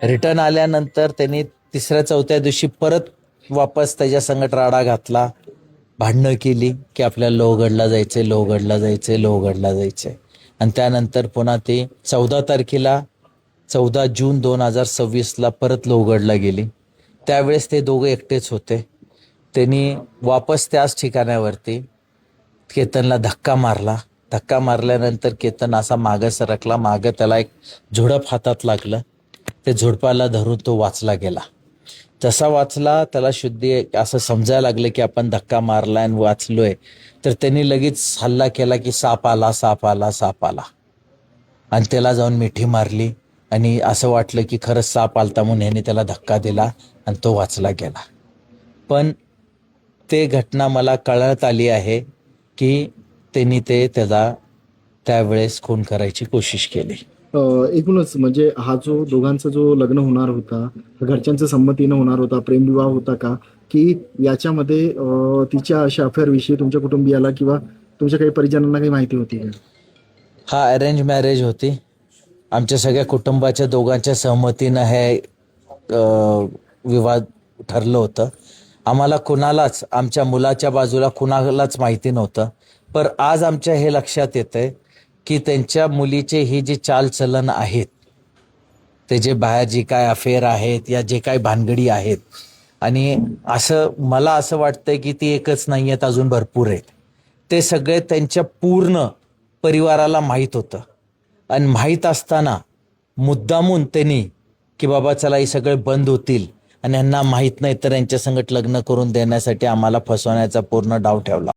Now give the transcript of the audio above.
Return आल्यानंतर त्यांनी तिसऱ्या चौथ्या दिवशी परत वापस त्याच्या संगत राडा घातला, भांडणं केली की आपल्याला लोहगडला जायचे, लोहगडला जायचे, लोहगडला जायचे. आणि त्यानंतर पुन्हा ते 14 तारखेला 14 जून 2026ला परत लोहगडला गेली. त्यावेळेस ते दोघं एकटेच होते. त्यांनी वापस त्याच ठिकाणावरती केतनला धक्का मारला. धक्का मारल्यानंतर केतन असा मागं सरकला. मागं त्याला एक झुडप हातात लागलं. ते झुडपाला धरून तो वाचला गेला. जसा वाचला त्याला शुद्धी असं समजायला लागलं की आपण धक्का मारला आणि वाचलोय. तर त्यांनी लगेच हल्ला केला की साप आला, साप आला, साप आला. आणि त्याला जाऊन मिठी मारली आणि असं वाटलं की खरंच साप आलता म्हणून ह्याने त्याला धक्का दिला आणि तो वाचला गेला. पण ते घटना मला कळत आली आहे की त्यांनी त्याचा त्यावेळेस खून करायची कोशिश केली. एकूणच म्हणजे हा जो दोघांचा जो लग्न होणार होता, हा घरच्यांच्या संमतीनं होणार होता, प्रेमविवाह होता का? की याच्यामध्ये तिच्या अशा अफेअरविषयी तुमच्या कुटुंबियाला किंवा तुमच्या काही परिजनांना काही माहिती होती का? हा अरेंज मॅरेज होती. आमच्या सगळ्या कुटुंबाच्या दोघांच्या सहमतीनं हे विवाद ठरलं होतं. आम्हाला कुणालाच आमच्या मुलाच्या बाजूला कुणालाच माहिती नव्हतं. पण आज आमच्या हे लक्षात येतंय की त्यांच्या मुलीचे ही जी चालचलन आहेत, ते जे बाहेर जी काय अफेअर आहेत या जे काय भानगडी आहेत, आणि मला असं वाटतंय की ती एकच नाही आहेत, अजून भरपूर आहेत. ते सगळे त्यांच्या पूर्ण परिवाराला माहीत होतं. आणि माहीत असताना मुद्दामून त्यांनी की बाबा चला हे सगळे बंद होतील आणि यांना माहीत नाही तर यांच्या संगत लग्न करून देण्यासाठी आम्हाला फसवण्याचा पूर्ण डाव ठेवला.